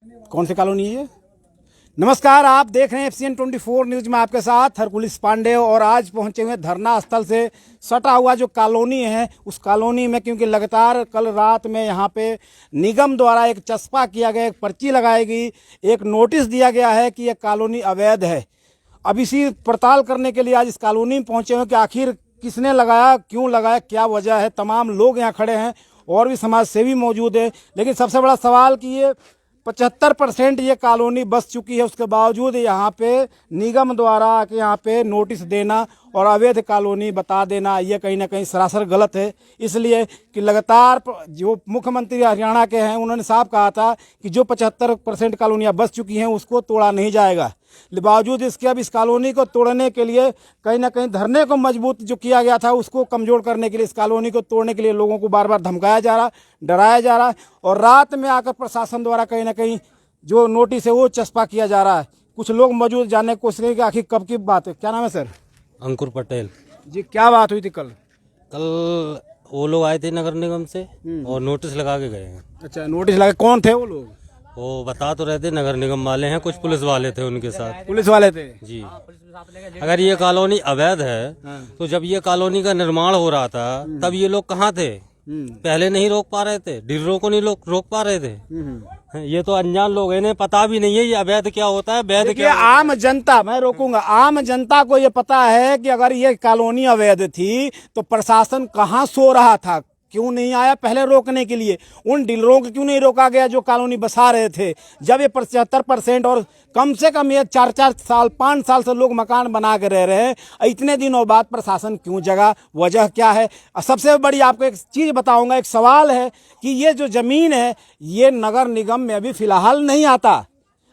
कौन सी कॉलोनी है ये? नमस्कार, आप देख रहे हैं FCN 24 न्यूज में आपके साथ हरकुलिस पांडे। और आज पहुंचे हुए धरना स्थल से सटा हुआ जो कॉलोनी है उस कॉलोनी में, क्योंकि लगातार कल रात में यहाँ पे निगम द्वारा एक चस्पा किया गया, एक पर्ची लगाई गई, एक नोटिस दिया गया है कि यह कॉलोनी अवैध है। अब इसी पड़ताल करने के लिए आज इस कॉलोनी में पहुंचे हुए कि आखिर किसने लगाया, क्यों लगाया, क्या वजह है। तमाम लोग यहाँ खड़े हैं और भी समाज सेवी मौजूद है। लेकिन सबसे बड़ा सवाल कि ये 75% ये कॉलोनी बस चुकी है, उसके बावजूद यहाँ पे निगम द्वारा आके यहाँ पे नोटिस देना और अवैध कॉलोनी बता देना, ये कहीं ना कहीं सरासर गलत है। इसलिए कि लगातार जो मुख्यमंत्री हरियाणा के हैं उन्होंने साफ कहा था कि जो 75% कॉलोनियाँ बस चुकी हैं उसको तोड़ा नहीं जाएगा। बावजूद इसके अब इस कॉलोनी को तोड़ने के लिए कहीं ना कहीं धरने को मजबूत जो किया गया था उसको कमजोर करने के लिए, इस कॉलोनी को तोड़ने के लिए लोगों को बार बार धमकाया जा रहा, डराया जा रहा, और रात में आकर प्रशासन द्वारा कहीं ना कहीं जो नोटिस है वो चस्पा किया जा रहा है। कुछ लोग मौजूद जानने की कोशिश करें कि आखिर कब की बात है। क्या नाम है सर? अंकुर पटेल जी, क्या बात हुई थी कल? कल वो लोग आए थे नगर निगम से और नोटिस लगा के गए हैं। अच्छा, नोटिस लगा, कौन थे वो लोग? वो बता तो रहे थे नगर निगम वाले हैं, कुछ पुलिस वाले थे उनके साथ। पुलिस वाले थे जी। अगर ये कॉलोनी अवैध है तो जब ये कॉलोनी का निर्माण हो रहा था तब ये लोग कहाँ थे? पहले नहीं रोक पा रहे थे, डीलरों को नहीं लोग रोक पा रहे थे। ये तो अनजान लोग, इन्हें पता भी नहीं है ये अवैध क्या होता है, वैध क्या होता है। आम जनता, मैं रोकूंगा, आम जनता को ये पता है कि अगर ये कॉलोनी अवैध थी तो प्रशासन कहाँ सो रहा था, क्यों नहीं आया पहले रोकने के लिए? उन डीलरों को क्यों नहीं रोका गया जो कॉलोनी बसा रहे थे? जब ये 75% और कम से कम ये 4-4 साल 5 साल से लोग मकान बना के रह रहे हैं, इतने दिनों बाद प्रशासन क्यों जगा? वजह क्या है? सबसे बड़ी आपको एक चीज़ बताऊंगा, एक सवाल है कि ये जो ज़मीन है ये नगर निगम में अभी फिलहाल नहीं आता।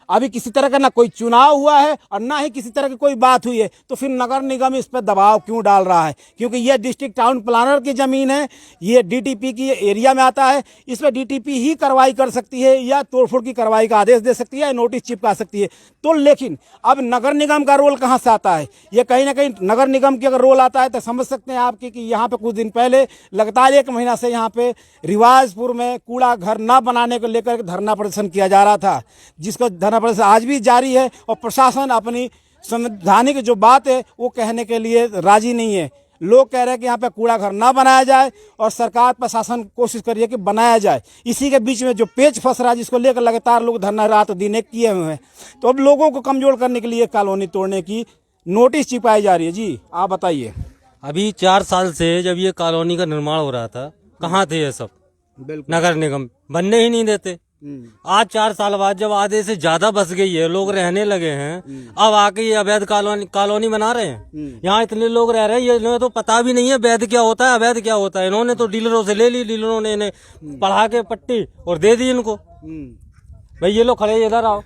अभी किसी तरह का ना कोई चुनाव हुआ है और ना ही किसी तरह की कोई बात हुई है, तो फिर नगर निगम इस पर दबाव क्यों डाल रहा है? क्योंकि ये डिस्ट्रिक्ट टाउन प्लानर की ज़मीन है, ये DTP की एरिया में आता है, इस पर DTP ही कार्रवाई कर सकती है या तोड़फोड़ की कार्रवाई का आदेश दे सकती है या नोटिस चिपका सकती है। तो लेकिन अब नगर निगम का रोल कहाँ से आता है? ये कहीं ना कहीं नगर निगम की अगर रोल आता है तो समझ सकते हैं आपकी कि यहाँ पे कुछ दिन पहले लगातार 1 महीना से यहाँ पे रिवाजपुर में कूड़ा घर न बनाने को लेकर धरना प्रदर्शन किया जा रहा था, जिसको धरना प्रदर्शन आज भी जारी है और प्रशासन अपनी संवैधानिक जो बात है वो कहने के लिए राजी नहीं है। लोग कह रहे हैं कि यहाँ पे कूड़ा घर ना बनाया जाए और सरकार प्रशासन कोशिश कर रही है कि बनाया जाए। इसी के बीच में जो पेच फंस रहा है, जिसको लेकर लगातार लोग धरना रात दिन एक किए हुए हैं, तो अब लोगों को कमजोर करने के लिए कॉलोनी तोड़ने की नोटिस चिपकाई जा रही है। जी, आप बताइए। अभी 4 साल से जब ये कॉलोनी का निर्माण हो रहा था कहाँ थे ये सब? नगर निगम बनने ही नहीं देते। आज 4 साल बाद जब आधे से ज्यादा बस गई है, लोग रहने लगे हैं, अब आके ये अवैध कॉलोनी बना रहे हैं। यहाँ इतने लोग रह रहे हैं, ये इन्हें तो पता भी नहीं है वैध क्या होता है अवैध क्या होता है। इन्होंने तो डीलरों से ले ली, डीलरों ने इन्हें पढ़ा के पट्टी और दे दी इनको। भाई ये लोग खड़े, इधर आओ,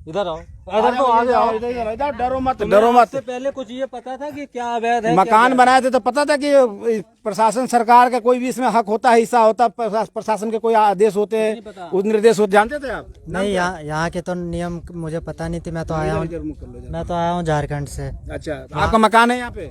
इधर आओ, इधर तो आगे आओ, इधर डरो मत, डरो मत। से पहले कुछ ये पता था कि क्या अवैध है? मकान बनाए थे तो पता था कि प्रशासन सरकार का कोई भी इसमें हक होता है, हिस्सा होता है, प्रशासन के कोई आदेश होते हैं, उस निर्देश होते, जानते थे आप? नहीं, यहाँ के तो नियम मुझे पता नहीं थी। मैं तो आया हूँ झारखंड से। अच्छा, आपका मकान है यहाँ पे?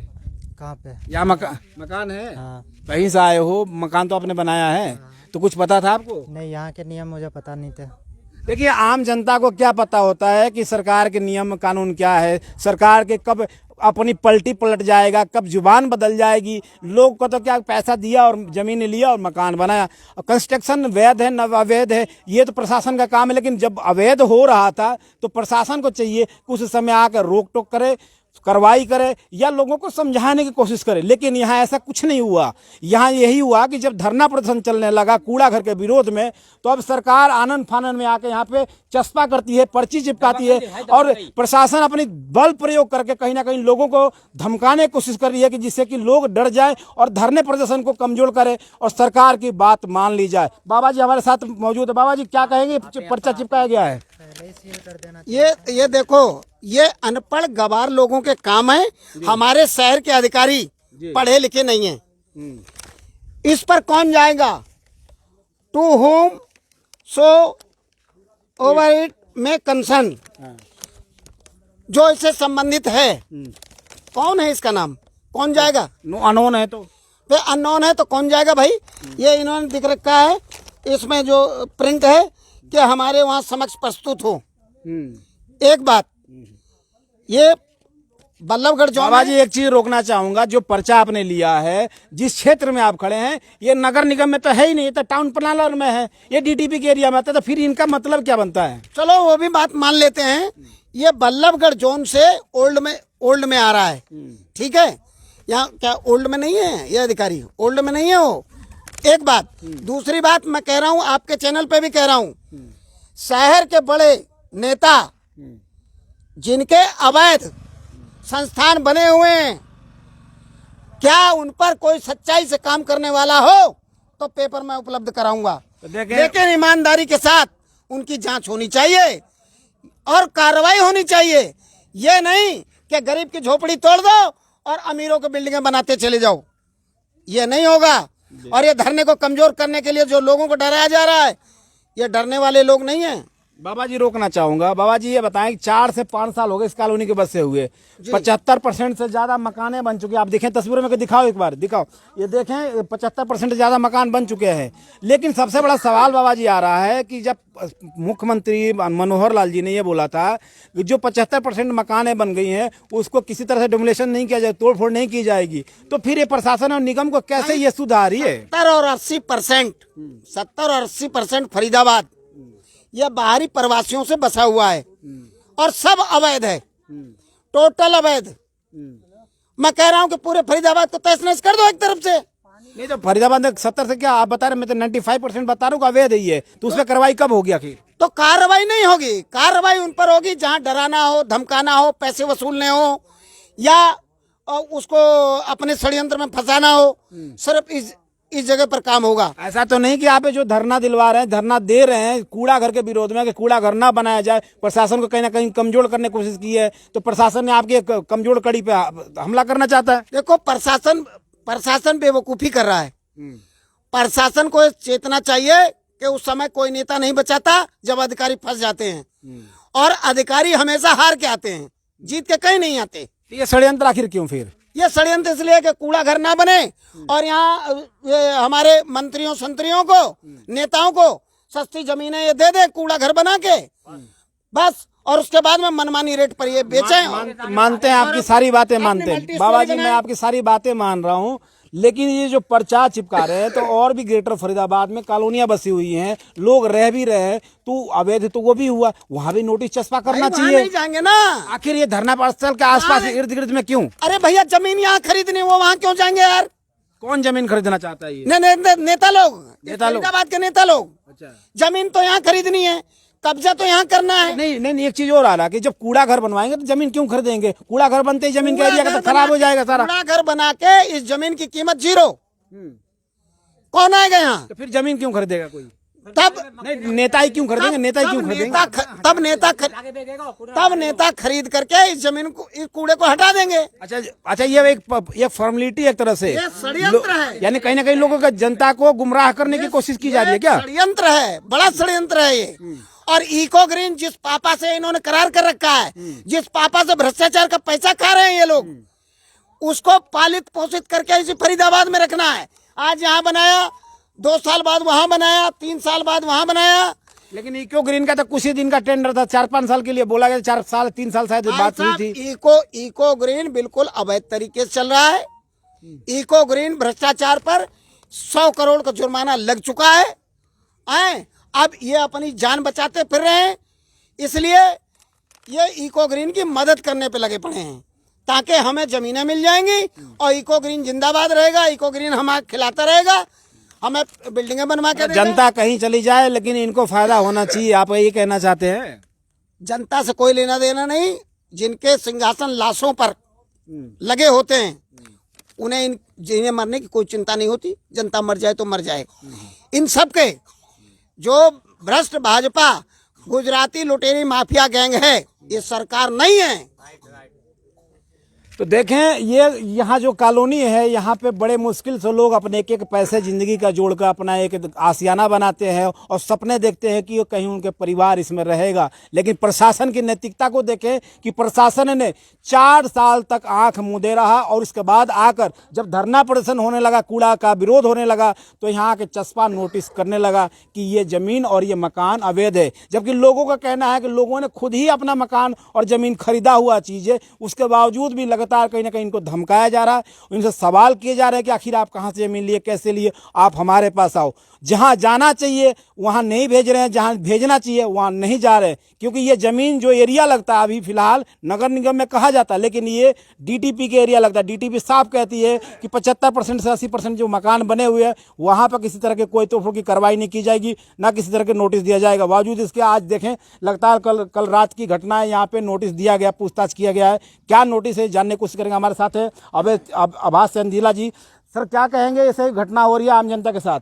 कहाँ पे? यहाँ मकान है? हाँ। कहीं से आए हो? मकान तो आपने बनाया है, तो कुछ पता था आपको? नहीं, यहाँ के नियम मुझे पता नहीं थे। देखिए, आम जनता को क्या पता होता है कि सरकार के नियम कानून क्या है, सरकार के कब अपनी पलटी पलट जाएगा, कब जुबान बदल जाएगी। लोग को तो क्या पैसा दिया और जमीन लिया और मकान बनाया। कंस्ट्रक्शन वैध है न अवैध है ये तो प्रशासन का काम है, लेकिन जब अवैध हो रहा था तो प्रशासन को चाहिए कि उस समय आकर रोक टोक करे, कार्रवाई करे या लोगों को समझाने की कोशिश करे। लेकिन यहाँ ऐसा कुछ नहीं हुआ। यहाँ यही हुआ कि जब धरना प्रदर्शन चलने लगा कूड़ा घर के विरोध में, तो अब सरकार आनन फानन में आके यहाँ पे चस्पा करती है, पर्ची चिपकाती है और प्रशासन अपनी बल प्रयोग करके कहीं ना कहीं लोगों को धमकाने की कोशिश कर रही है कि जिससे कि लोग डर जाए और धरने प्रदर्शन को कमजोर करे और सरकार की बात मान ली जाए। बाबा जी हमारे साथ मौजूद है। बाबा जी क्या कहेंगे? पर्चा चिपकाया गया है। ये देखो, ये अनपढ़ गवार लोगों के काम है। हमारे शहर के अधिकारी पढ़े लिखे नहीं हैं। इस पर कौन जाएगा? To whomsoever it may concern, जो इससे संबंधित है। कौन है इसका नाम? कौन जाएगा? अननोन है तो अननोन है तो कौन जाएगा भाई? ये इन्होंने दिख रखा है, इसमें जो प्रिंट है कि हमारे वहां समक्ष प्रस्तुत हो। एक बात, ये बल्लभगढ़ जो बाबा जी एक चीज रोकना चाहूंगा, जो पर्चा आपने लिया है, जिस क्षेत्र में आप खड़े हैं, ये नगर निगम में तो है ही नहीं, ये तो टाउन प्लानर में है, ये डीटीपी के एरिया में आता है, तो फिर इनका मतलब क्या बनता है? चलो वो भी बात मान लेते हैं, ये बल्लभगढ़ जोन से ओल्ड में आ रहा है, ठीक है। यहाँ क्या ओल्ड में नहीं है ये अधिकारी? ओल्ड में नहीं है वो। एक बात, दूसरी बात मैं कह रहा हूँ, आपके चैनल पे भी कह रहा हूँ, शहर के बड़े नेता जिनके अवैध संस्थान बने हुए हैं, क्या उन पर कोई सच्चाई से काम करने वाला हो तो पेपर में उपलब्ध कराऊंगा, लेकिन ईमानदारी के साथ उनकी जांच होनी चाहिए और कार्रवाई होनी चाहिए। ये नहीं कि गरीब की झोपड़ी तोड़ दो और अमीरों की बिल्डिंगें बनाते चले जाओ, ये नहीं होगा। और ये धरने को कमजोर करने के लिए जो लोगों को डराया जा रहा है, ये डरने वाले लोग नहीं हैं। बाबा जी रोकना चाहूंगा, बाबा जी ये बताएं कि 4 से 5 साल हो गए इस कॉलोनी के बसे हुए, 75% से ज्यादा मकाने बन चुके हैं। आप देखें तस्वीरों में, दिखाओ एक बार, दिखाओ, ये देखें 75% से ज्यादा मकान बन चुके हैं। लेकिन सबसे बड़ा सवाल बाबा जी आ रहा है कि जब मुख्यमंत्री मनोहर लाल जी ने ये बोला था कि जो 75% मकाने बन गई हैं उसको किसी तरह से डिमोलेशन नहीं किया जाए, तोड़फोड़ नहीं की जाएगी, तो फिर ये प्रशासन और निगम को कैसे ये सुधारिए? 70 और 80% फरीदाबाद यह बाहरी प्रवासियों से बसा हुआ है और सब अवैध है, टोटल अवैध। मैं कह रहा हूं कि पूरे फरीदाबाद को तहस नहस कर दो एक तरफ से। नहीं तो फरीदाबाद में 70 से क्या आप बता रहे, मैं तो 95% बता रहा हूँ अवैध ही है, तो उसमें कार्रवाई कब होगी आखिर? तो कार्रवाई नहीं होगी, कार्रवाई उन पर होगी जहां डराना हो, धमकाना हो, पैसे वसूलने हो या उसको अपने षड्यंत्र में फंसाना हो, सिर्फ इस जगह पर काम होगा। ऐसा तो नहीं कि आप जो धरना दिलवा रहे हैं, धरना दे रहे हैं कूड़ा घर के विरोध में कि कूड़ा घर ना बनाया जाए, प्रशासन को कहीं ना कहीं कमजोर करने की कोशिश की है, तो प्रशासन ने आपकी एक कमजोर कड़ी पे हमला करना चाहता है? देखो, प्रशासन बेवकूफी कर रहा है। प्रशासन को चेतना चाहिए कि उस समय कोई नेता नहीं बचाता जब अधिकारी फंस जाते हैं, और अधिकारी हमेशा हार के आते हैं, जीत के कहीं नहीं आते। ये षड्यंत्र आखिर क्यों? फिर ये षड्यंत्र इसलिए कि कूड़ा घर ना बने और यहाँ हमारे मंत्रियों संतरियों को, नेताओं को सस्ती जमीनें ये दे दे कूड़ा घर बना के, बस, और उसके बाद में मनमानी रेट पर ये बेचें। मानते हैं आपकी सारी बातें, मानते हैं बाबा जी, मैं आपकी सारी बातें मान रहा हूँ, लेकिन ये जो पर्चा चिपका रहे हैं, तो और भी ग्रेटर फरीदाबाद में कॉलोनियां बसी हुई हैं, लोग रह भी रहे हैं, तो अवैध तो वो भी हुआ, वहाँ भी नोटिस चस्पा करना चाहिए। नहीं जाएंगे ना, आखिर ये धरना स्थल के आसपास इर्द गिर्द में क्यों? अरे भैया, जमीन यहाँ खरीदनी, वो वहाँ क्यों जाएंगे यार? कौन जमीन खरीदना चाहता है? ये नेता लोग, फरीदाबाद के नेता लोग। अच्छा, जमीन तो यहाँ खरीदनी है, कब्जा तो यहाँ करना है। नहीं, एक चीज और आ रहा है कि जब कूड़ा घर बनवाएंगे तो जमीन क्यों खरीदेंगे? कूड़ा घर बनते ही जमीन का एरिया का तो खराब हो जाएगा सारा। कूड़ा घर बना के इस जमीन की कीमत 0, कौन आएगा यहाँ? तो फिर जमीन क्यों खरीदेगा कोई? तब नहीं, नेता ही क्यों खरीदेंगे? नेता ही क्यों खरीदेंगे? तब नेता खरीद करके इस जमीन को, इस कूड़े को हटा देंगे। अच्छा, ये एक फॉर्मेलिटी एक तरह से, ये षड्यंत्र है। यानी कहीं ना कहीं लोगों का, जनता को गुमराह करने की कोशिश की जा रही है क्या? षड्यंत्र है, बड़ा षड्यंत्र है ये। और इको ग्रीन जिस पापा से इन्होंने करार कर रखा है, जिस पापा से भ्रष्टाचार का पैसा खा रहे हैं ये लोग, उसको पालित पोषित करके इसी फरीदाबाद में रखना है। आज यहाँ बनाया, 2 साल बाद वहां बनाया, 3 साल बाद वहां बनाया। लेकिन इको ग्रीन का तो कुछ ही दिन का टेंडर था, 4-5 साल के लिए बोला गया, 4 साल 3 साल शायद बात हुई थी। इको ग्रीन बिल्कुल अवैध तरीके से चल रहा है। इको ग्रीन भ्रष्टाचार पर 100 करोड़ का जुर्माना लग चुका है। अब ये अपनी जान बचाते फिर रहे हैं, इसलिए ये इको ग्रीन की मदद करने पे लगे पड़े हैं, ताकि हमें जमीनें मिल जाएंगी और इको ग्रीन जिंदाबाद रहेगा। इको ग्रीन हमें खिलाता रहेगा, हमें बिल्डिंगें बनवा के देगा। जनता कहीं चली जाए, लेकिन इनको फायदा होना चाहिए, आप ये कहना चाहते हैं? जनता से कोई लेना देना नहीं। जिनके सिंहासन लाशों पर लगे होते हैं, जिन्हें मरने की कोई चिंता नहीं होती। जनता मर जाए तो मर जाए। इन सब के जो भ्रष्ट भाजपा गुजराती लुटेरी माफिया गैंग है, ये सरकार नहीं है। तो देखें ये यहाँ जो कॉलोनी है यहाँ पे बड़े मुश्किल से लोग अपने एक एक पैसे जिंदगी का जोड़कर अपना एक आशियाना बनाते हैं और सपने देखते हैं कि कहीं उनके परिवार इसमें रहेगा। लेकिन प्रशासन की नैतिकता को देखें कि प्रशासन ने 4 साल तक आंख मूंदे रहा और इसके बाद आकर जब धरना प्रदर्शन होने लगा, कूड़ा का विरोध होने लगा, तो यहाँ के चस्पा नोटिस करने लगा कि ये जमीन और ये मकान अवैध है। जबकि लोगों का कहना है कि लोगों ने खुद ही अपना मकान और जमीन खरीदा हुआ चीज है, उसके बावजूद भी लगातार कहीं ना कहीं इनको धमकाया जा रहा है, इनसे सवाल किए जा रहे हैं कि आखिर आप कहाँ से जमीन लिए, कैसे लिए, आप हमारे पास आओ। जहां जाना चाहिए वहां नहीं भेज रहे हैं, जहां भेजना चाहिए वहां नहीं जा रहे, क्योंकि ये जमीन जो एरिया लगता है अभी फिलहाल नगर निगम में कहा जाता है, लेकिन ये डीटीपी के एरिया लगता है। डीटीपी साफ कहती है कि 75% से 80% जो मकान बने हुए हैं वहां पर किसी तरह के कोई तोहफों की कार्रवाई नहीं की जाएगी, ना किसी तरह के नोटिस दिया जाएगा। बावजूद इसके आज देखें लगातार कल रात की घटना है, यहाँ पे नोटिस दिया गया, पूछताछ किया गया है। क्या नोटिस है जानने की कोशिश करेंगे। हमारे साथ है आभास चंदीला जी। सर क्या कहेंगे, ऐसे घटना हो रही है आम जनता के साथ?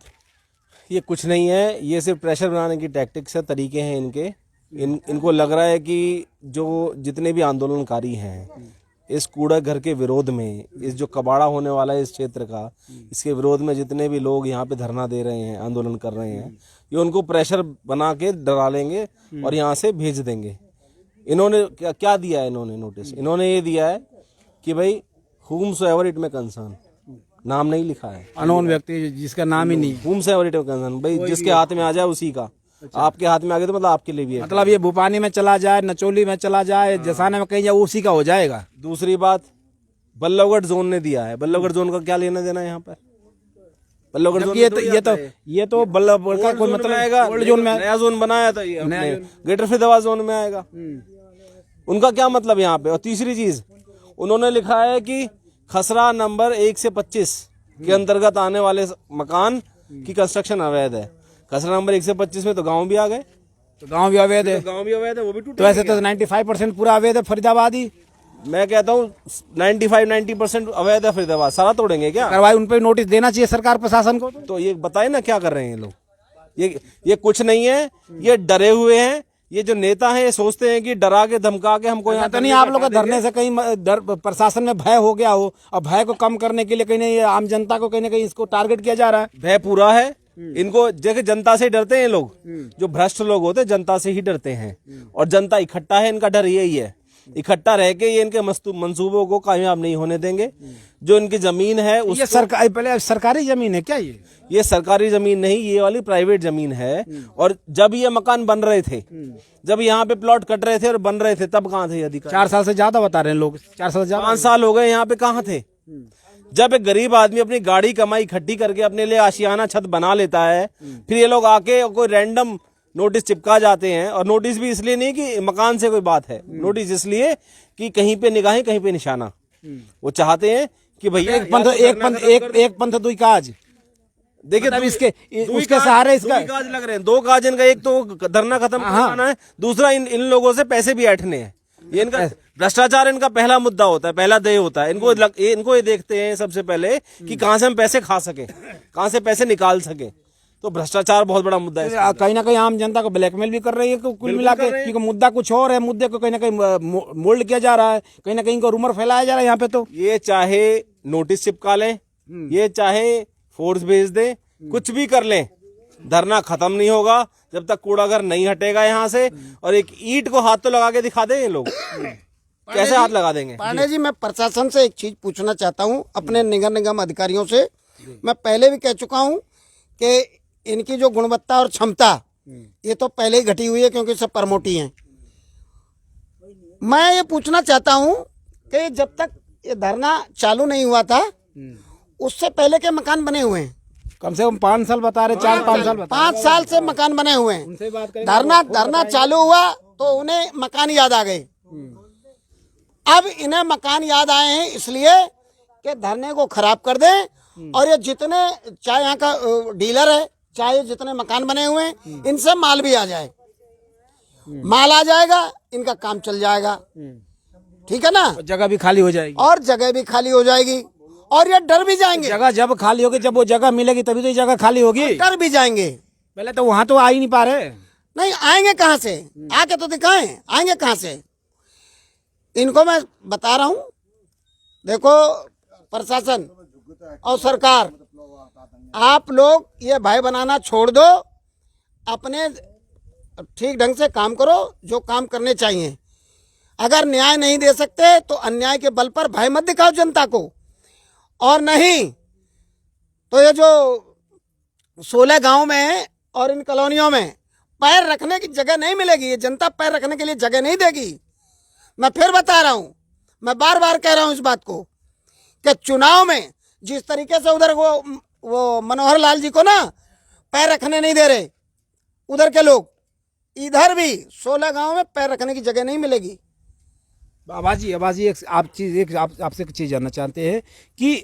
ये कुछ नहीं है, ये सिर्फ प्रेशर बनाने की टैक्टिक्स है, तरीके हैं इनके। इनको लग रहा है कि जो जितने भी आंदोलनकारी हैं इस कूड़ा घर के विरोध में, इस जो कबाड़ा होने वाला है इस क्षेत्र का, इसके विरोध में जितने भी लोग यहाँ पे धरना दे रहे हैं, आंदोलन कर रहे हैं, ये उनको प्रेशर बना के डरा लेंगे और यहाँ से भेज देंगे। इन्होंने क्या दिया है, इन्होंने नोटिस इन्होंने ये दिया है कि भाई whomsoever it may concern, नाम नहीं लिखा है, अनोन व्यक्ति जिसका नाम ही नहीं, whomsoever it may concern, भाई जिसके हाथ में आ जाए उसी का। आपके हाथ में आ गया तो मतलब आपके लिए भी है। मतलब ये भूपानी में चला जाए, नचोली में चला जाए, जसाने में कहीं जाए, उसी का हो जाएगा। दूसरी बात, बल्लभगढ़ जोन ने दिया है, बल्लभगढ़ जोन का क्या लेना देना है यहाँ पर? बल्लभगढ़ जोन ये तो बल्लभगढ़ का कोई मतलब आएगा, ओल्ड जोन में नया जोन बनाया था ये अपने ग्रेटर फरीदाबाद जोन में आएगा। उनका क्या मतलब यहाँ पे? और तीसरी चीज उन्होंने लिखा है कि खसरा नंबर 1 से 25 के अंतर्गत आने वाले मकान की कंस्ट्रक्शन अवैध है। खसरा नंबर 1 से 25 में तो गांव भी आ गए, तो गांव भी अवैध है, गांव भी अवैध है, वो भी टूट। तो ऐसे तो 95% पूरा अवैध है फरीदाबाद ही। मैं कहता हूँ 90% अवैध है फरीदाबाद, सारा तोड़ेंगे क्या? कार्रवाई उन पर नोटिस देना चाहिए सरकार प्रशासन को। तो ये बताए ना क्या कर रहे हैं ये लोग। ये कुछ नहीं है, ये डरे हुए हैं। ये जो नेता हैं ये सोचते हैं कि डरा के धमका के हमको यहाँ तो नहीं आप लोग का धरने से कहीं प्रशासन में भय हो गया हो, और भय को कम करने के लिए कहीं नहीं आम जनता को कहीं ना कहीं इसको टारगेट किया जा रहा है? भय पूरा है इनको। देखिए जनता से डरते हैं लोग, जो भ्रष्ट लोग होते हैं जनता से ही डरते हैं, और जनता इकट्ठा है, इनका डर यही है। इकट्ठा रह के ये इनके मंसूबों को कामयाब नहीं होने देंगे। जो इनकी जमीन है उस ये पहले सरकारी जमीन है क्या? ये सरकारी जमीन नहीं, ये वाली प्राइवेट जमीन है। और जब ये मकान बन रहे थे, जब यहाँ पे प्लॉट कट रहे थे और बन रहे थे, तब कहाँ थे अधिकारी? 4 साल से ज्यादा बता रहे हैं लोग, 4 साल से ज्यादा, 5 साल हो गए यहाँ पे, कहाँ थे? जब एक गरीब आदमी अपनी गाड़ी कमाई इकट्ठी करके अपने लिए आशियाना छत बना लेता है, फिर ये लोग आके कोई रैंडम नोटिस चिपका जाते हैं। और नोटिस भी इसलिए नहीं कि मकान से कोई बात है, नोटिस इसलिए कि कहीं पे निगाहें कहीं पे निशाना। वो चाहते हैं कि भैया एक पंथ दुई काज। देखिए मतलब इसके उसके सहारे इसका 2 काज लग रहे हैं, 2 काज इनका। एक तो धरना खत्म करना है, दूसरा इन लोगों से पैसे भी ऐंठने हैं। ये इनका भ्रष्टाचार इनका पहला मुद्दा होता है, पहला ध्येय होता है। इनको ये देखते हैं सबसे पहले कि कहां से हम पैसे खा सके, कहां से पैसे निकाल सके। तो भ्रष्टाचार बहुत बड़ा मुद्दा है। कहीं ना कहीं आम जनता को ब्लैकमेल भी कर रही है कुल मिला के, क्योंकि मुद्दा कुछ और है, मुद्दे को कहीं ना कहीं मोल्ड किया जा रहा है, कहीं ना कहीं को रूमर फैलाया जा रहा है यहाँ पे। तो ये चाहे नोटिस चिपका लें, ये चाहे फोर्स भेज दें, कुछ भी कर लें, धरना खत्म नहीं होगा जब तक कूड़ाघर नहीं हटेगा यहाँ से। और एक ईंट को हाथ तो लगा के दिखा दें ये लोग, कैसे हाथ लगा देंगे? पांडे जी, मैं प्रशासन से एक चीज पूछना चाहता हूँ, अपने नगर निगम अधिकारियों से। मैं पहले भी कह चुका हूँ कि इनकी जो गुणवत्ता और क्षमता ये तो पहले ही घटी हुई है, क्योंकि सब प्रमोटी हैं। मैं ये पूछना चाहता हूँ कि जब तक ये धरना चालू नहीं हुआ था, उससे पहले के मकान बने हुए हैं? कम से कम 5 साल बता रहे, 4-5 साल 5 साल से मकान बने हुए हैं। धरना चालू हुआ तो उन्हें मकान याद आ गए। अब इन्हें मकान याद आए हैं इसलिए कि धरने को खराब कर दें, और ये जितने चाहे यहाँ का डीलर है, चाहे जितने मकान बने हुए हैं, इनसे माल भी आ जाए। माल आ जाएगा, इनका काम चल जाएगा, ठीक है ना? जगह भी खाली हो जाएगी, और जगह भी खाली हो जाएगी, और ये डर भी जाएंगे। जगह जब खाली होगी, जब वो जगह मिलेगी तभी तो ये जगह खाली होगी। डर भी जाएंगे। पहले तो वहां तो आ ही नहीं पा रहे। नहीं आएंगे कहाँ से? आके तो दिखाएं, आएंगे कहाँ से? इनको मैं बता रहा हूँ देखो प्रशासन और सरकार, आप लोग ये भय बनाना छोड़ दो, अपने ठीक ढंग से काम करो जो काम करने चाहिए। अगर न्याय नहीं दे सकते तो अन्याय के बल पर भय मत दिखाओ जनता को, और नहीं तो ये जो 16 गांव में और इन कॉलोनियों में पैर रखने की जगह नहीं मिलेगी। ये जनता पैर रखने के लिए जगह नहीं देगी। मैं फिर बता रहा हूं, मैं बार बार कह रहा हूं इस बात को कि चुनाव में जिस तरीके से उधर वो मनोहर लाल जी को ना पैर रखने नहीं दे रहे उधर के लोग, इधर भी 16 गांव में पैर रखने की जगह नहीं मिलेगी। आबाजी आपसे एक चीज़ जानना चाहते हैं कि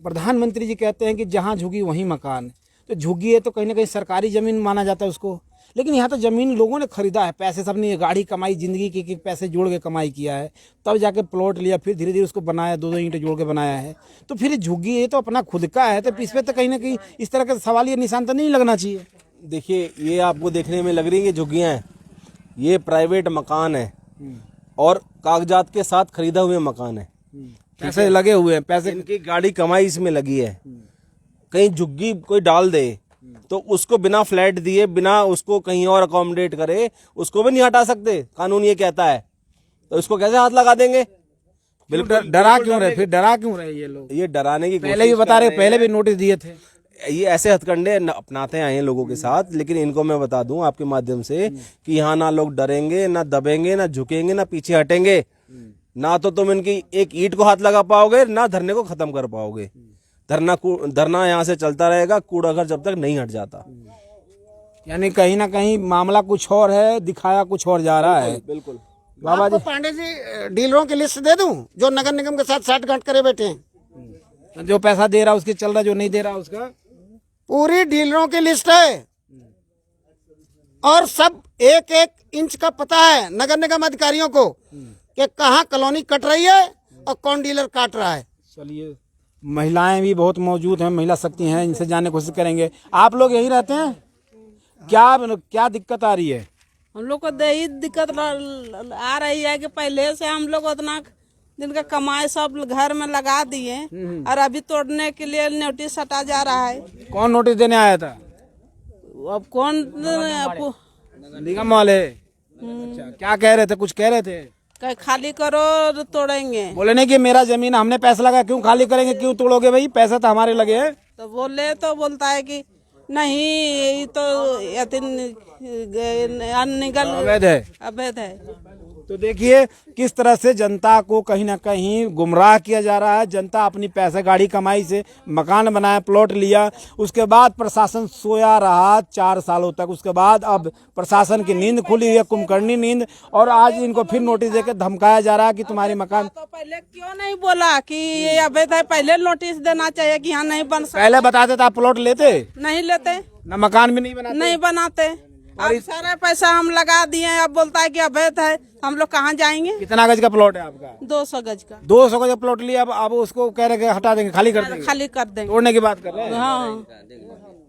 प्रधानमंत्री जी कहते हैं कि जहाँ झुकी वहीं मकान। तो झुग्गी है तो कहीं ना कहीं सरकारी ज़मीन माना जाता है उसको, लेकिन यहाँ तो ज़मीन लोगों ने खरीदा है, पैसे सबने गाड़ी कमाई, ज़िंदगी के पैसे जोड़ के कमाई किया है, तब जाके प्लॉट लिया, फिर धीरे धीरे उसको बनाया, 2-2 ईंटें जोड़ के बनाया है। तो फिर झुग्गी ये तो अपना खुद का है, तो इस पर तो कहीं ना कहीं इस तरह का सवाल, ये निशान तो नहीं लगना चाहिए। देखिए, ये आपको देखने में लग रही है झुग्गियाँ हैं, ये प्राइवेट मकान है और कागजात के साथ खरीदा हुए मकान है, पैसे लगे हुए हैं, पैसे इनकी गाड़ी कमाई इसमें लगी है। कहीं झुग्गी कोई डाल दे तो उसको बिना फ्लैट दिए, बिना उसको कहीं और अकोमोडेट करे, उसको भी नहीं हटा सकते, कानून ये कहता है। तो इसको कैसे हाथ लगा देंगे? बिल्कुल डरा क्यों रहे, फिर डरा क्यों रहे ये लोग? ये डराने की पहले भी बता रहे, पहले भी नोटिस दिए थे। ये ऐसे हथकंडे अपनाते आए हैं लोगों के साथ। लेकिन इनको मैं बता दूं आपके माध्यम से कि यहाँ ना लोग डरेंगे, ना दबेंगे, ना झुकेंगे, ना पीछे हटेंगे। ना तो तुम इनकी एक ईंट को हाथ लगा पाओगे, ना धरने को खत्म कर पाओगे। धरना यहाँ से चलता रहेगा, कूड़ा घर जब तक नहीं हट जाता। यानी कहीं ना कहीं मामला कुछ और है, दिखाया कुछ और जा रहा है। बिल्कुल। बाबा जी, पांडे जी डीलरों की लिस्ट दे दूं जो नगर निगम के साथ साठगांठ करे बैठे हैं। जो पैसा दे रहा उसकी चल रहा, जो नहीं दे रहा उसका पूरी डीलरों की लिस्ट है और सब एक एक इंच का पता है नगर निगम अधिकारियों को कि कहाँ कॉलोनी कट रही है और कौन डीलर काट रहा है। चलिए, महिलाएं भी बहुत मौजूद हैं, महिला शक्ति हैं, इनसे जानने की कोशिश करेंगे। आप लोग यहीं रहते हैं? क्या दिक्कत आ रही है? हम लोग को यही दिक्कत आ रही है कि पहले से हम लोग उतना दिन का कमाई सब घर में लगा दिए और अभी तोड़ने के लिए नोटिस हटा जा रहा है। कौन नोटिस देने आया था? अब कौन निगम वाले? अच्छा, क्या कह रहे थे? कुछ कह रहे थे? कहीं खाली करो तोड़ेंगे। बोले नहीं कि मेरा जमीन, हमने पैसा लगा, क्यों खाली करेंगे, क्यों तोड़ोगे भाई, पैसा तो हमारे लगे हैं। तो बोले तो बोलता है कि नहीं ये तो अवैध है। तो देखिए किस तरह से जनता को कहीं ना कहीं गुमराह किया जा रहा है। जनता अपनी पैसे गाड़ी कमाई से मकान बनाया, प्लॉट लिया, उसके बाद प्रशासन सोया रहा 4 सालों तक। उसके बाद अब प्रशासन की नींद खुली है, कुंभकर्णी नींद, और आज इनको फिर नोटिस देकर धमकाया जा रहा है कि तुम्हारी मकान। तो पहले क्यों नहीं बोला कि ये अवैध है? पहले नोटिस देना चाहिए कि यहाँ नहीं बन सकता। पहले बताते तो आप प्लॉट लेते? नहीं लेते, न मकान भी नहीं बनाते। नहीं बनाते। अब सारा पैसा हम लगा दिए, अब बोलता है कि अवैध है, हम लोग कहाँ जाएंगे? कितना गज का प्लॉट है आपका? 200 गज का। 200 गज का प्लॉट लिया, अब उसको कह रहे हैं हटा देंगे, खाली कर देंगे, खाली कर देंगे, तोड़ने की बात कर रहे हैं। हाँ।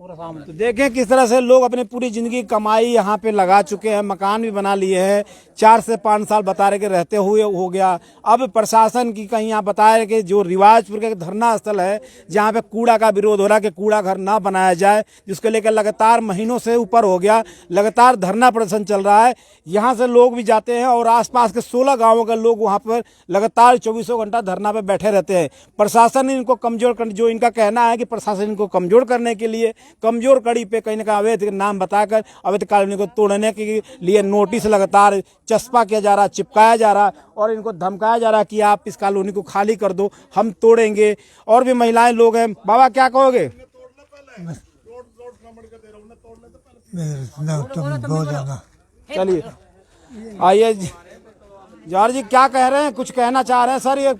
तो देखें किस तरह से लोग अपनी पूरी जिंदगी कमाई यहाँ पे लगा चुके हैं, मकान भी बना लिए हैं, 4 से 5 साल बता रहे कि रहते हुए हो गया। अब प्रशासन की कहीं यहाँ बता रहे कि जो रिवाजपुर का धरना स्थल है जहाँ पे कूड़ा का विरोध हो रहा है कि कूड़ा घर ना बनाया जाए, जिसको लेकर लगातार महीनों से ऊपर हो गया, लगातार धरना प्रदर्शन चल रहा है। यहाँ से लोग भी जाते हैं और आसपास के 16 गाँवों के लोग वहाँ पर लगातार 24 घंटा धरना पे बैठे रहते हैं। प्रशासन ने इनको कमजोर कर, जो इनका कहना है कि प्रशासन इनको कमजोर करने के लिए कमजोर कड़ी पे कहीं ना कहीं अवैध नाम बताकर अवैध कॉलोनी को तोड़ने के लिए नोटिस लगातार चस्पा किया जा रहा, चिपकाया जा रहा और इनको धमकाया जा रहा कि आप इस कॉलोनी को खाली कर दो, हम तोड़ेंगे। और भी महिलाएं लोग हैं। बाबा क्या कहोगे? चलिए आइए, जौहर जी क्या कह रहे हैं, कुछ कहना चाह रहे हैं? सर, ये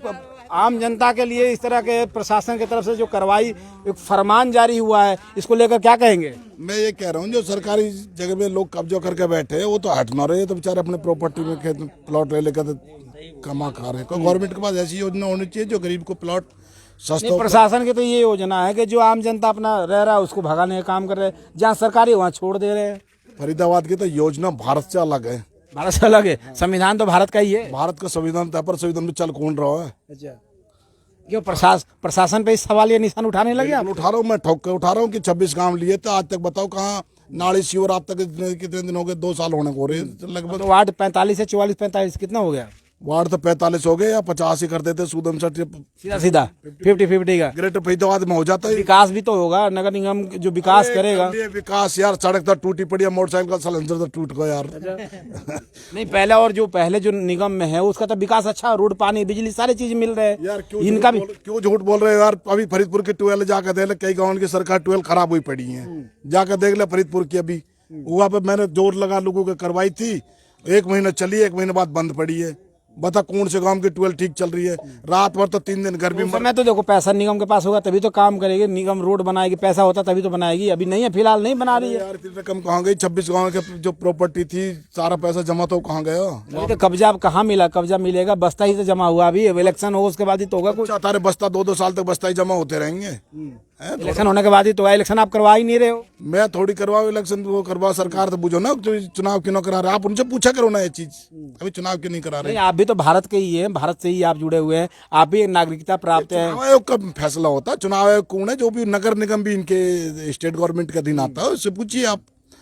आम जनता के लिए इस तरह के प्रशासन की तरफ से जो कार्रवाई, एक फरमान जारी हुआ है, इसको लेकर क्या कहेंगे? मैं ये कह रहा हूँ जो सरकारी जगह में लोग कब्जा करके बैठे हैं वो तो हट ना रहे, तो बेचारे अपने प्रॉपर्टी में खेत प्लॉट ले लेकर कमा खा रहे हैं। गवर्नमेंट के पास ऐसी योजना होनी चाहिए जो गरीब को प्लॉट सस्ता। प्रशासन की तो ये योजना है कि जो आम जनता अपना रह रहा है उसको भगाने का काम कर रहे हैं, जहाँ सरकारी वहाँ छोड़ दे रहे हैं। फरीदाबाद की तो योजना भारत से अलग है। भारत से अलग है? संविधान तो भारत का ही है। भारत का संविधान था पर संविधान में चल कौन रहा है? अच्छा, क्यों प्रशासन पे इस सवाल ये निशान उठाने लगे आप? उठा रहा हूँ मैं, ठोक के उठा रहा हूँ कि 26 गांव लिए थे आज तक, बताओ कहाँ नाली सीवर आप तक कितने दिन हो गए? 2 साल होने को हो रहे हैं लगभग। तो वार्ड 45 से 44-45 कितना हो गया? वार्ड तो 45 हो गए या 50 ही कर देते सूदम से, सीधा 50-50 का ग्रेटर फरीदाबाद में हो जाता है। विकास भी तो होगा, नगर निगम जो विकास करेगा। ये विकास यार, सड़क तो टूटी पड़ी है, मोटरसाइकिल का सलेंसर तो टूट गया यार। नहीं पहले जो निगम में है उसका तो विकास अच्छा, रोड पानी बिजली सारी चीज मिल रहे हैं। यार इनका भी क्यों झूठ बोल रहे हो यार? अभी फरीदपुर की ट्वेल्व जाकर देख ले, कई गाँव की सरकार ट्वेल्व खराब हुई पड़ी है, जाकर देख ले फरीदपुर की। अभी वहाँ पे मैंने जोर लगा लोगों को करवाई थी, 1 महीना चली, 1 महीने बाद बंद पड़ी है। बता कौन से गांव की ट्वेल्व ठीक चल रही है? रात भर तो 3 दिन घर भी मैं तो देखो पैसा निगम के पास होगा तभी तो काम करेगी, निगम रोड बनाएगी, पैसा होता तभी तो बनाएगी। अभी नहीं है, फिलहाल नहीं बना रही है। यार इतनी रकम कहाँ गई? 26 गांव के जो प्रॉपर्टी थी सारा पैसा जमा तो कहाँ गया? अभी तो कब्जा अब कहाँ मिला? कब्जा मिलेगा, बस्ता ही से जमा हुआ। अभी इलेक्शन हो उसके बाद ही तो होगा कुछ। तारे बस्ता 2-2 साल तक बस्ता ही जमा होते रहेंगे। इलेक्शन होने के बाद ही तो होगा। इलेक्शन आप करवा ही नहीं रहे हो। मैं थोड़ी करवाओ इलेक्शन, वो करवा सरकार। तो बुझो ना चुनाव क्यों ना करा रहे? आप उनसे पूछा करो ना ये चीज, अभी चुनाव क्यों नहीं करा रहे? नहीं, आप भी तो भारत के ही है, भारत से ही आप जुड़े हुए हैं, आप भी नागरिकता प्राप्त है। चुनाव आयोग का फैसला होता है, चुनाव आयोग कौन है? जो भी नगर निगम भी इनके स्टेट गवर्नमेंट के अधीन आता है, उससे पूछिए आप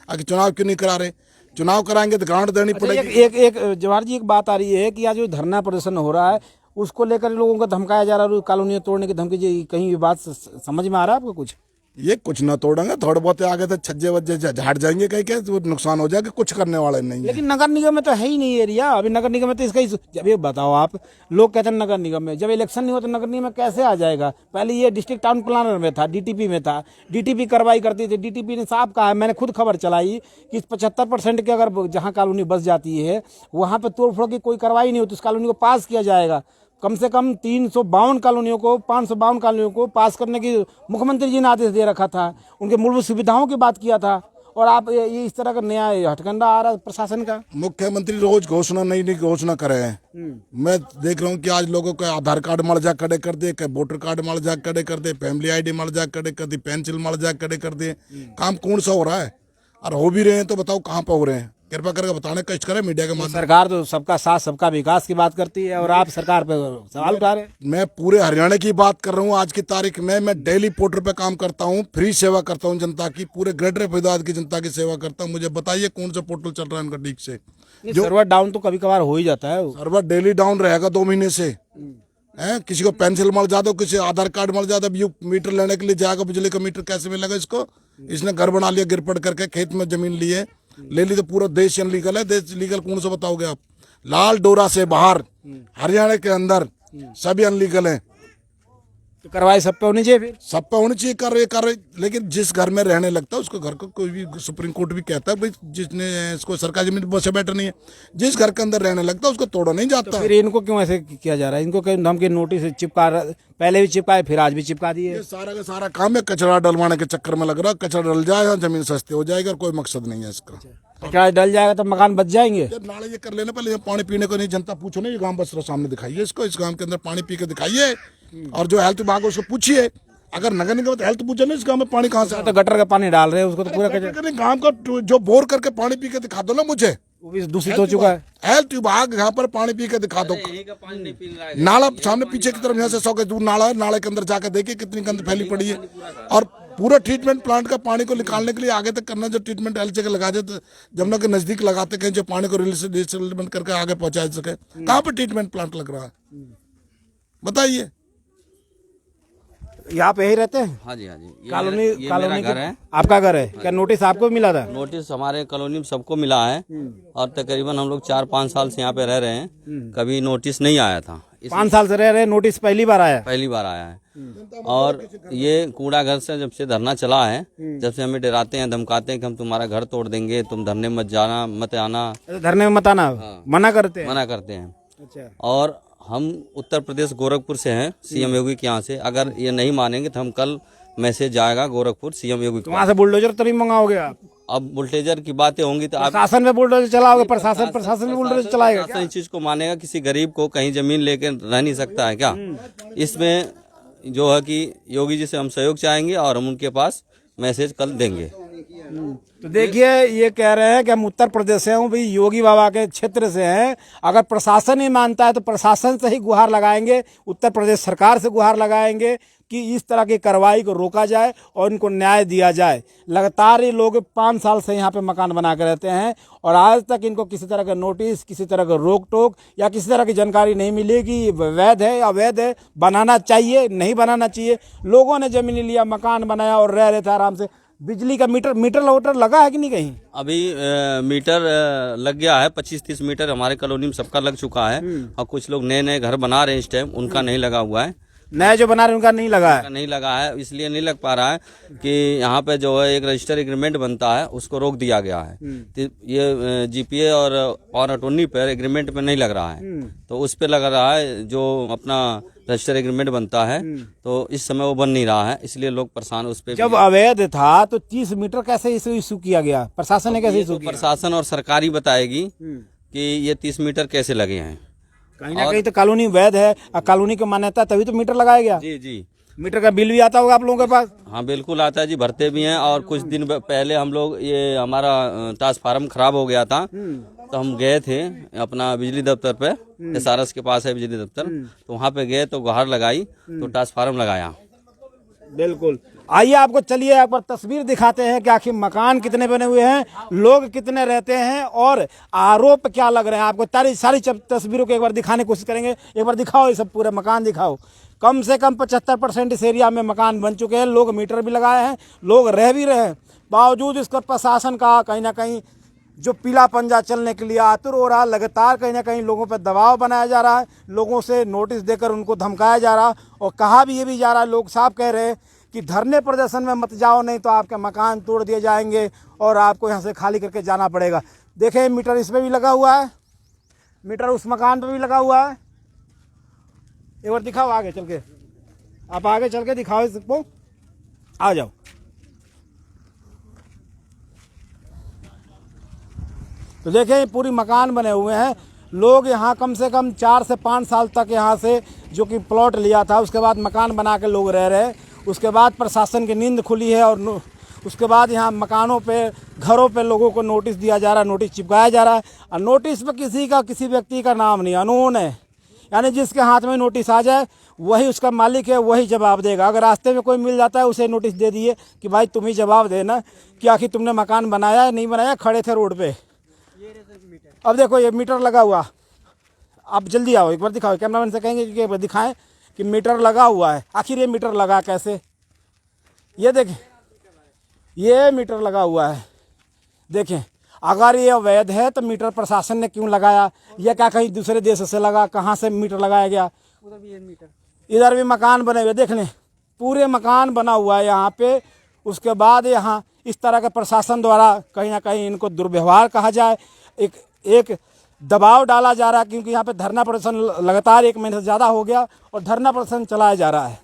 आगे चुनाव क्यों नहीं करा रहे। चुनाव कराएंगे तो ग्रांट देनी पड़ेगी। एक जवाहर जी एक बात आ रही है कि आज जो धरना प्रदर्शन हो रहा है उसको लेकर लोगों को धमकाया जा रहा है, कॉलोनियां तोड़ने की धमकी। कहीं ये बात समझ में आ रहा है आपको कुछ? ये कुछ ना तोड़ेंगे, थोड़े बहुत आगे तो छज्जे वज्जे झाड़ जाएंगे, कहीं क्या तो नुकसान हो जाएगा, कुछ करने वाले नहीं है। लेकिन नगर निगम में तो है ही नहीं एरिया। अभी नगर निगम में तो इसका ही जब ये बताओ आप, लोग कहते हैं नगर निगम में, जब इलेक्शन नहीं हो तो नगर निगम में कैसे आ जाएगा? पहले ये डिस्ट्रिक्ट टाउन प्लानर में था, डीटीपी में था, डीटीपी कार्रवाई करती थी। डीटीपी ने साफ कहा है, मैंने खुद खबर चलाई कि 75% के अगर जहाँ कॉलोनी बस जाती है वहाँ पर तोड़ फोड़ की कोई कार्रवाई नहीं होती, उस कॉलोनी को पास किया जाएगा। कम से कम 352 कॉलोनियों को, 552 कॉलोनियों को पास करने की मुख्यमंत्री जी ने आदेश दे रखा था, उनके मूलभूत सुविधाओं की बात किया था। और आप ये इस तरह का नया हथकंडा आ रहा है प्रशासन का। मुख्यमंत्री रोज घोषणा नई नई घोषणा करे हैं। मैं देख रहा हूँ कि आज लोगों को आधार कार्ड मर जा कड़े कर दे, वोटर कार्ड मर जा कड़े कर दे, फैमिली आईडी मर जा कड़े कर दी, पेंसिल मर जा कड़े कर दे। काम कौन सा हो रहा है? और हो भी रहे हैं तो बताओ कहाँ पे हो रहे हैं? कृपा करके बताने कष्ट करें मीडिया के माध्यम। सरकार तो सबका साथ सबका विकास की बात करती है और आप सरकार पे सवाल उठा रहे हैं। मैं पूरे हरियाणा की बात कर रहा हूँ आज की तारीख में। मैं डेली पोर्टर पे काम करता हूँ, फ्री सेवा करता हूँ जनता की, पूरे ग्रेटर फरीदाबाद की जनता की सेवा करता हूँ। मुझे बताइए कौन सा पोर्टल चल रहा है इनका ठीक से? जो सर्वर डाउन तो कभी कभार हो ही जाता है। सर्वर डेली डाउन रहेगा 2 महीने से। किसी को पेंसिल मर जाता, किसी आधार कार्ड मर जाता, मीटर लेने के लिए जाएगा, बिजली का मीटर कैसे मिलेगा इसको? इसने घर बना लिया गिरपड़ करके, खेत में जमीन लिए ले ली, तो पूरा देश अनलीगल है। देश लीगल कौन सा बताओगे आप? लाल डोरा से बाहर हरियाणा के अंदर सभी अनलीगल है। तो कार्रवाई सब पे होनी चाहिए, फिर सब पे होनी चाहिए कार्रवाई। लेकिन जिस घर में रहने लगता है उसको घर को कोई भी सुप्रीम कोर्ट भी कहता है भाई जिसने इसको सरकारी जमीन बसे बैठा नहीं है, जिस घर के अंदर रहने लगता है उसको तोड़ा नहीं जाता। तो फिर इनको क्यों ऐसे किया जा रहा है? इनको धमकी नोटिस चिपका, पहले भी चिपकाए फिर आज भी चिपका दिए। ये सारा का सारा काम है कचरा डलवाने के चक्कर में लग रहा है। कचरा डल जाएगा जमीन सस्ती हो जाएगी और कोई मकसद नहीं है इसका। कचरा डल जाएगा तो मकान बच जाएंगे। नाले ये कर लेने, पहले पानी पीने को नहीं जनता पूछो ना, ये गांव बस सामने दिखाइए इसको, इस गांव के अंदर पानी पी के दिखाइए। और जो हेल्थ विभाग उसको पूछिए, अगर नगर निगम तो हेल्थ पूछे ना इस गांव में पानी कहाँ से? तो गटर का पानी डाल रहे हैं उसको, तो पूरा कचरा गांव का जो बोर करके पानी पी के दिखा दो ना मुझे, वो भी दूषित हो चुका है। हेल्थ विभाग यहाँ पर पानी पी के दिखा दो। नाला सामने पीछे की तरफ यहाँ से 100 गज दूर नाला है, नाले के अंदर जाकर देखिए कितनी गंद फैली पड़ी है। और पूरा ट्रीटमेंट प्लांट का पानी को निकालने के लिए आगे तक करना, जो ट्रीटमेंट हर जगह लगा दे, तो जमुना के नजदीक लगाते कहीं जो पानी को रिसेटलमेंट करके आगे पहुंचा सके। कहाँ पर ट्रीटमेंट प्लांट लग रहा है बताइए? यहाँ पे ही रहते हैं? हाँ जी, हाँ जी। कॉलोनी ये मेरा घर है। आपका घर है क्या? नोटिस आपको मिला था? नोटिस हमारे कॉलोनी में सबको मिला है और तकरीबन हम लोग 4-5 साल से यहाँ पे रह रहे हैं, कभी नोटिस नहीं आया था। 5 साल से रह रहे, नोटिस पहली बार आया? पहली बार आया है। और ये कूड़ा घर से जब से धरना चला है, जब से हमें डराते हैं, धमकाते हैं कि हम तुम्हारा घर तोड़ देंगे, तुम धरने मत जाना, मत आना। धरने में मत आना मना करते हैं? मना करते हैं। अच्छा। और हम उत्तर प्रदेश गोरखपुर से हैं, सीएम योगी के यहाँ से। अगर ये नहीं मानेंगे तो हम कल मैसेज जाएगा गोरखपुर सीएम योगी तो वहाँ से बुलडोजर तो नहीं मंगाओगे आप? अब बुलडोजर की बातें होंगी तो आप शासन में बुलडोजर चलाओगे? प्रशासन में बुलडोजर चलाएगा? प्रशासन इस चीज को मानेगा? किसी गरीब को कहीं जमीन लेके रह नहीं सकता है क्या? इसमें जो है कि योगी जी से हम सहयोग चाहेंगे और हम उनके पास मैसेज कल देंगे। तो देखिए ये कह रहे हैं कि हम उत्तर प्रदेश से हूँ भाई, योगी बाबा के क्षेत्र से हैं। अगर प्रशासन ही मानता है तो प्रशासन से ही गुहार लगाएंगे, उत्तर प्रदेश सरकार से गुहार लगाएंगे कि इस तरह की कार्रवाई को रोका जाए और इनको न्याय दिया जाए। लगातार ये लोग 5 साल से यहाँ पे मकान बना के रहते हैं और आज तक इनको किसी तरह का नोटिस, किसी तरह का रोक टोक या किसी तरह की जानकारी नहीं मिली कि ये वैध है या अवैध है, बनाना चाहिए नहीं बनाना चाहिए। लोगों ने जमीन लिया, मकान बनाया और रह रहे थे आराम से। बिजली का मीटर वोटर लगा है कि नहीं कहीं? अभी मीटर लग गया है, 25-30 मीटर हमारे कॉलोनी में सबका लग चुका है। और कुछ लोग नए नए घर बना रहे हैं इस टाइम, उनका नहीं लगा हुआ है। नए जो बना रहे उनका नहीं लगा है? नहीं लगा है, इसलिए नहीं लग पा रहा है कि यहाँ पे जो है एक रजिस्टर एग्रीमेंट बनता है उसको रोक दिया गया है। तो ये जीपीए और अटॉर्नी पर एग्रीमेंट पे नहीं लग रहा है, तो उस पे लग रहा है जो अपना रजिस्टर एग्रीमेंट बनता है, तो इस समय वो बन नहीं रहा है, इसलिए लोग परेशान उस पे। जब अवैध था तो 30 मीटर कैसे इशू किया गया? प्रशासन ने कैसे इशू किया? प्रशासन और सरकार ही बताएगी कि ये 30 मीटर कैसे लगे हैं। कहीं ना कहीं तो कॉलोनी वैध है और कॉलोनी की मान्यता तभी तो मीटर लगाया गया। जी जी, मीटर का बिल भी आता होगा आप लोगों के पास? हाँ बिल्कुल आता है जी, भरते भी हैं। और कुछ दिन पहले हम लोग, ये हमारा ट्रांसफार्मर खराब हो गया था, तो हम गए थे अपना बिजली दफ्तर पे, एसआरएस के पास है बिजली दफ्तर, तो वहाँ पे गए तो गुहार लगाई तो ट्रांसफार्मर लगाया। बिल्कुल। आइए आपको चलिए एक बार तस्वीर दिखाते हैं कि आखिर मकान कितने बने हुए हैं, लोग कितने रहते हैं और आरोप क्या लग रहे हैं। आपको सारी तस्वीरों को एक बार दिखाने की कोशिश करेंगे। एक बार दिखाओ, ये सब पूरे मकान दिखाओ। कम से कम 75% इस एरिया में मकान बन चुके हैं, लोग मीटर भी लगाए हैं, लोग रह भी रहे हैं। बावजूद इसका प्रशासन का कहीं ना कहीं जो पीला पंजा चलने के लिए आतुर हो रहा है, लगातार कहीं ना कहीं लोगों पर दबाव बनाया जा रहा है, लोगों से नोटिस देकर उनको धमकाया जा रहा है और कहा भी ये भी जा रहा है, लोग साफ कह रहे हैं कि धरने प्रदर्शन में मत जाओ, नहीं तो आपके मकान तोड़ दिए जाएंगे और आपको यहाँ से खाली करके जाना पड़ेगा। देखें मीटर इस पर भी लगा हुआ है, मीटर उस मकान पर भी लगा हुआ है। एक बार दिखाओ आगे चल के, आप आगे चल के दिखाओ इसको, आ जाओ। तो देखें पूरी मकान बने हुए हैं, लोग यहाँ कम से कम 4 से 5 साल तक यहाँ से जो कि प्लॉट लिया था, उसके बाद मकान बना के लोग रह रहे हैं। उसके बाद प्रशासन की नींद खुली है और उसके बाद यहाँ मकानों पे, घरों पे लोगों को नोटिस दिया जा रहा है, नोटिस चिपकाया जा रहा है और नोटिस पे किसी व्यक्ति का नाम नहीं, अननोन है। यानी जिसके हाथ में नोटिस आ जाए वही उसका मालिक है, वही जवाब देगा। अगर रास्ते में कोई मिल जाता है उसे नोटिस दे दिए कि भाई तुम ही जवाब देना कि आखिर तुमने मकान बनाया है नहीं बनाया, खड़े थे रोड पे। अब देखो ये मीटर लगा हुआ, आप जल्दी आओ एक बार दिखाओ, कैमरामैन से कहेंगे कि एक बार दिखाएं कि मीटर लगा हुआ है। आखिर ये मीटर लगा कैसे? ये देखें, ये मीटर लगा हुआ है। देखें, अगर ये अवैध है तो मीटर प्रशासन ने क्यों लगाया? या क्या कहीं दूसरे देश से लगा? कहाँ से मीटर लगाया गया? इधर भी मकान बने हुए, देख लें पूरे मकान बना हुआ है यहाँ पे। उसके बाद यहाँ इस तरह के प्रशासन द्वारा कहीं ना कहीं इनको दुर्व्यवहार कहा जाए, एक दबाव डाला जा रहा है, क्योंकि यहाँ पे धरना प्रदर्शन लगातार 1 महीने से ज़्यादा हो गया और धरना प्रदर्शन चलाया जा रहा है।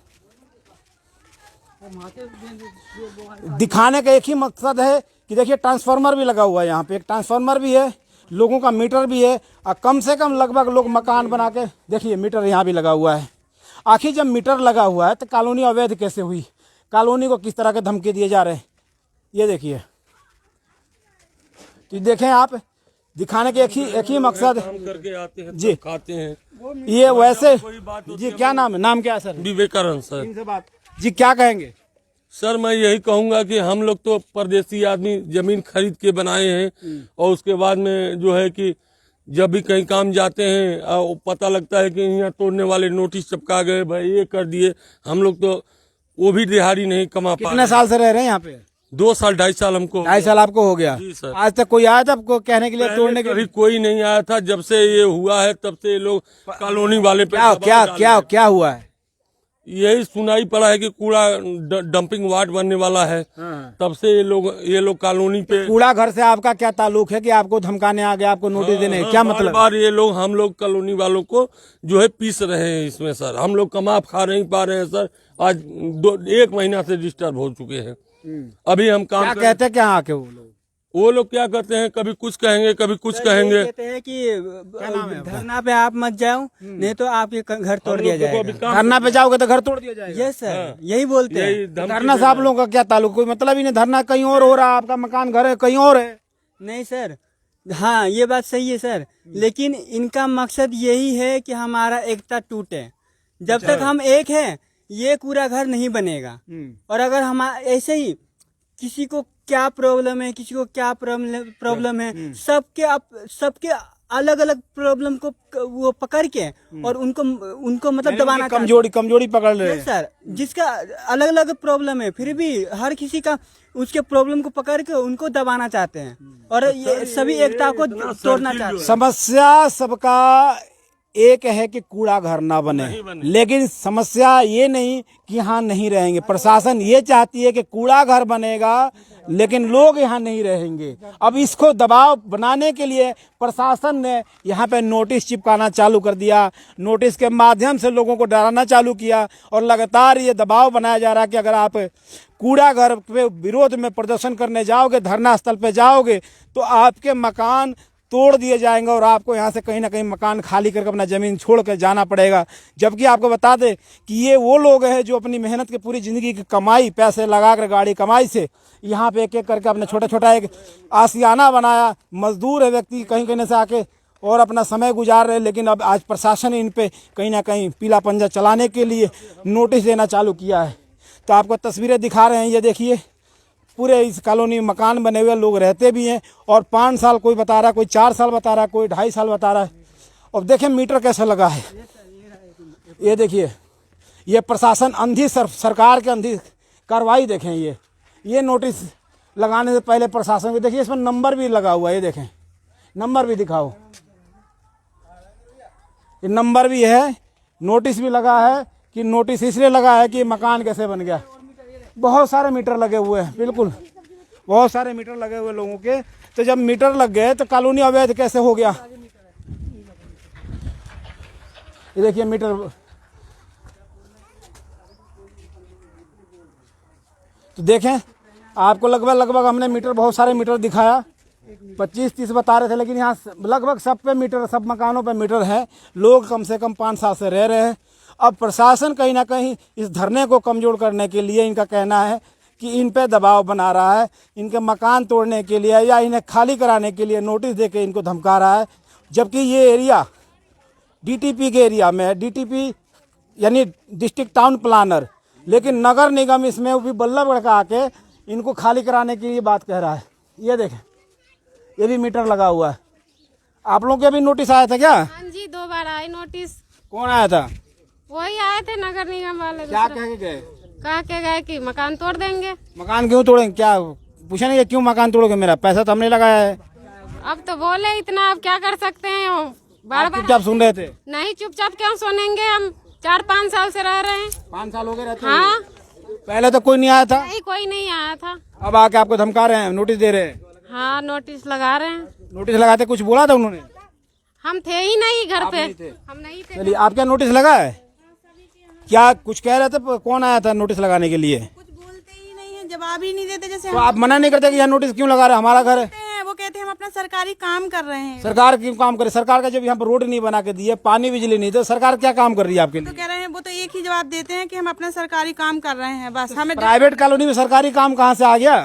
दिखाने का एक ही मकसद है कि देखिए ट्रांसफार्मर भी लगा हुआ है यहाँ पे, एक ट्रांसफार्मर भी है, लोगों का मीटर भी है और कम से कम लगभग लोग मकान बना के, देखिए मीटर यहाँ भी लगा हुआ है। आखिर जब मीटर लगा हुआ है तो कॉलोनी अवैध कैसे हुई? कॉलोनी को किस तरह के धमकी दिए जा रहे हैं ये देखिए। तो देखें आप, दिखाने के एक ही मकसद करके आते हैं जी, खाते हैं ये वैसे जी। क्या नाम है? नाम क्या है सर? विवेकानंद सर। इनसे बात जी, क्या कहेंगे? सर मैं यही कहूंगा कि हम लोग तो परदेसी आदमी जमीन खरीद के बनाए हैं और उसके बाद में जो है कि जब भी कहीं काम जाते हैं और पता लगता है कि यहाँ तोड़ने वाले नोटिस चिपका गए, भाई ये कर दिए, हम लोग तो वो भी दिहाड़ी नहीं कमा पा। कितने साल से रह रहे हैं यहाँ पे? 2 साल 2.5 साल हमको। 2.5 साल आपको हो गया? जी सर। आज तक कोई आया था आपको कहने के लिए तोड़ने के? कभी कोई नहीं आया था। जब से ये हुआ है तब से ये लोग कॉलोनी वाले पे क्या हुआ है? यही सुनाई पड़ा है कि कूड़ा डंपिंग वार्ड बनने वाला है। तब से ये लोग कॉलोनी पे। कूड़ा घर से आपका क्या ताल्लुक है कि आपको धमकाने आ गए, आपको नोटिस देने? क्या मतलब? बार ये लोग हम लोग कॉलोनी वालों को जो है पीस रहे हैं इसमें सर। हम लोग कमा खा नहीं पा रहे हैं सर। आज 1 महीना से डिस्टर्ब हो चुके हैं। अभी हम काम क्या कहते हैं क्या आके वो लोग? वो लोग क्या करते हैं, कभी कुछ कहेंगे कभी कुछ कहेंगे। कहते हैं कि धरना पे आप मत जाओ, नहीं तो आपके घर तोड़ दिया जाएगा। धरना पे जाओगे तो घर तोड़ दिया जाएगा। यस सर, यही बोलते हैं। धरना से आप लोगों का क्या ताल्लुक? कोई मतलब ही नहीं, धरना कहीं और हो रहा है, आपका मकान घर है कहीं और है। नहीं सर, हाँ ये बात सही है सर, लेकिन इनका मकसद यही है कि हमारा एकता टूटे। जब तक हम एक हैं ये पूरा घर नहीं बनेगा। और अगर हम ऐसे ही किसी को क्या प्रॉब्लम है, किसी को क्या प्रॉब्लम है, सबके अलग अलग प्रॉब्लम को वो पकड़ के और उनको मतलब दबाना, कमजोरी पकड़ रहे हैं सर। जिसका अलग अलग प्रॉब्लम है फिर भी हर किसी का उसके प्रॉब्लम को पकड़ के उनको दबाना चाहते हैं और ये सभी एकता को तोड़ना चाहते हैं। समस्या सबका एक है कि कूड़ा घर ना बने, लेकिन समस्या ये नहीं कि यहाँ नहीं रहेंगे। प्रशासन ये चाहती है कि कूड़ा घर बनेगा लेकिन लोग यहाँ नहीं रहेंगे। अब इसको दबाव बनाने के लिए प्रशासन ने यहाँ पे नोटिस चिपकाना चालू कर दिया, नोटिस के माध्यम से लोगों को डराना चालू किया और लगातार ये दबाव बनाया जा रहा है कि अगर आप कूड़ा घर पे विरोध में प्रदर्शन करने जाओगे, धरना स्थल पे जाओगे तो आपके मकान तोड़ दिए जाएंगे और आपको यहाँ से कहीं ना कहीं मकान खाली करके अपना ज़मीन छोड़ कर जाना पड़ेगा। जबकि आपको बता दें कि ये वो लोग हैं जो अपनी मेहनत की पूरी ज़िंदगी की कमाई, पैसे लगाकर गाड़ी कमाई से यहाँ पे एक एक करके अपने छोटा छोटा एक आशियाना बनाया। मजदूर है व्यक्ति, कहीं कहीं से आके और अपना समय गुजार रहे, लेकिन अब आज प्रशासन इन पे कहीं ना कहीं पीला पंजा चलाने के लिए नोटिस देना चालू किया है। तो आपको तस्वीरें दिखा रहे हैं, ये देखिए पूरे इस कॉलोनी में मकान बने हुए, लोग रहते भी हैं और 5 साल कोई बता रहा है, कोई 4 साल बता रहा है, कोई 2.5 साल बता रहा है। और देखें मीटर कैसा लगा है, ये देखिए, ये प्रशासन अंधी सरकार के अंधी कार्रवाई देखें। ये नोटिस लगाने से पहले प्रशासन को देखिए, इसमें नंबर भी लगा हुआ है, ये देखें, नंबर भी दिखाओ, ये नंबर भी है, नोटिस भी लगा है कि नोटिस इसलिए लगा है कि मकान कैसे बन गया। बहुत सारे मीटर लगे हुए हैं, बिल्कुल बहुत सारे मीटर लगे हुए लोगों के। तो जब मीटर लग गए तो कॉलोनी अवैध कैसे हो गया? ये देखिए मीटर, तो देखें आपको लगभग हमने मीटर, बहुत सारे मीटर दिखाया, 25-30 बता रहे थे, लेकिन यहाँ लगभग सब पे मीटर, सब मकानों पे मीटर है। लोग कम से कम 5 साल से रह रहे हैं। अब प्रशासन कहीं ना कहीं इस धरने को कमज़ोर करने के लिए, इनका कहना है कि इन पे दबाव बना रहा है, इनके मकान तोड़ने के लिए या इन्हें खाली कराने के लिए नोटिस देके इनको धमका रहा है। जबकि ये एरिया डीटीपी के एरिया में है, डीटीपी यानी डिस्ट्रिक्ट टाउन प्लानर, लेकिन नगर निगम इसमें भी बल्लभगढ़ का आके इनको खाली कराने की ये बात कह रहा है। ये देखें, ये भी मीटर लगा हुआ है। आप लोगों के भी नोटिस आया था क्या? हाँ जी, 2 बार आए नोटिस। कौन आया था? वही आए थे नगर निगम वाले। क्या कह के गए? कह के गए कि मकान तोड़ देंगे। मकान क्यों तोड़ेंगे? क्या पूछा नहीं क्यों मकान तोड़ोगे? मेरा पैसा तो हमने लगाया है। अब तो बोले इतना, अब क्या कर सकते हैं। बार बार चुपचाप सुन रहे थे? नहीं, चुपचाप क्यों सुनेंगे, हम 4-5 साल से रह रहे हैं। 5 साल हो गए रहते? हाँ, पहले तो कोई नहीं आया था? नहीं, कोई नहीं आया था। अब आके आपको धमका रहे हैं, नोटिस दे रहे हैं? हाँ, नोटिस लगा रहे हैं। नोटिस लगाते कुछ बोला था उन्होंने? हम थे ही नहीं घर पे, हम नहीं थे। चलिए, आप क्या नोटिस लगा है? क्या कुछ कह रहे थे? कौन आया था नोटिस लगाने के लिए? कुछ बोलते ही नहीं है, जवाब ही नहीं देते। जैसे तो आप मना नहीं करते कि यह नोटिस क्यों लगा रहे? हमारा घर है। वो कहते हैं हम अपना सरकारी काम कर रहे हैं। सरकार क्यों काम करे? सरकार का जब यहाँ पर रोड नहीं बना के दिए, पानी बिजली नहीं, तो सरकार क्या काम कर रही है आपके लिए? तो कह रहे हैं, वो तो एक ही जवाब देते हैं कि हम अपना सरकारी काम कर रहे हैं, बस। हमें प्राइवेट कॉलोनी में सरकारी काम कहाँ से आ गया?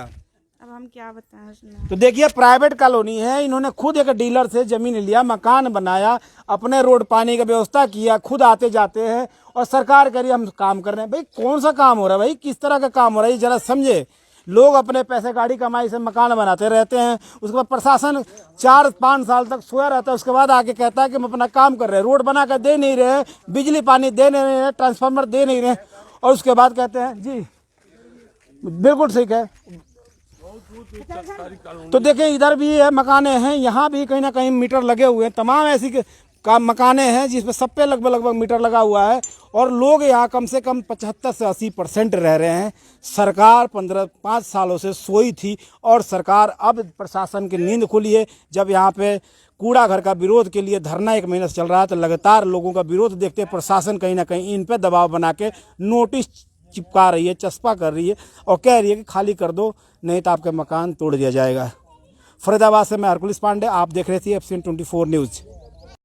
अब हम क्या बताएं। तो देखिए, प्राइवेट कॉलोनी है, इन्होंने खुद एक डीलर से जमीन लिया, मकान बनाया, अपने रोड पानी की व्यवस्था किया, खुद आते जाते हैं और सरकार कह रही है हम काम कर रहे हैं। भाई कौन सा काम हो रहा है? भाई किस तरह का काम हो रहा है, जरा समझे। लोग अपने पैसे गाड़ी कमाई से मकान बनाते रहते हैं, उसके बाद प्रशासन 4-5 साल तक सोया रहता है, उसके बाद आके कहता है कि हम अपना काम कर रहे हैं। रोड बना कर दे नहीं रहे, बिजली पानी दे नहीं रहे, ट्रांसफार्मर दे नहीं रहे, और उसके बाद कहते हैं जी बिल्कुल ठीक है। तो देखिए, इधर भी है मकाने हैं, यहाँ भी कहीं ना कहीं मीटर लगे हुए हैं। तमाम ऐसी मकाने हैं जिसमें सब पे लगभग मीटर लगा हुआ है और लोग यहाँ कम से कम 75 से 80% रह रहे हैं। सरकार 5 सालों से सोई थी और सरकार अब प्रशासन की नींद खुली है। जब यहाँ पे कूड़ा घर का विरोध के लिए धरना 1 महीने से चल रहा है, तो लगातार लोगों का विरोध देखते प्रशासन कहीं ना कहीं इन पे दबाव बना के नोटिस चिपका रही है, चस्पा कर रही है और कह रही है कि खाली कर दो, नहीं तो आपके मकान तोड़ दिया जाएगा। फरीदाबाद से मैं हरकुलिस पांडे, आप देख रहे थे एफसीएन 24 न्यूज़।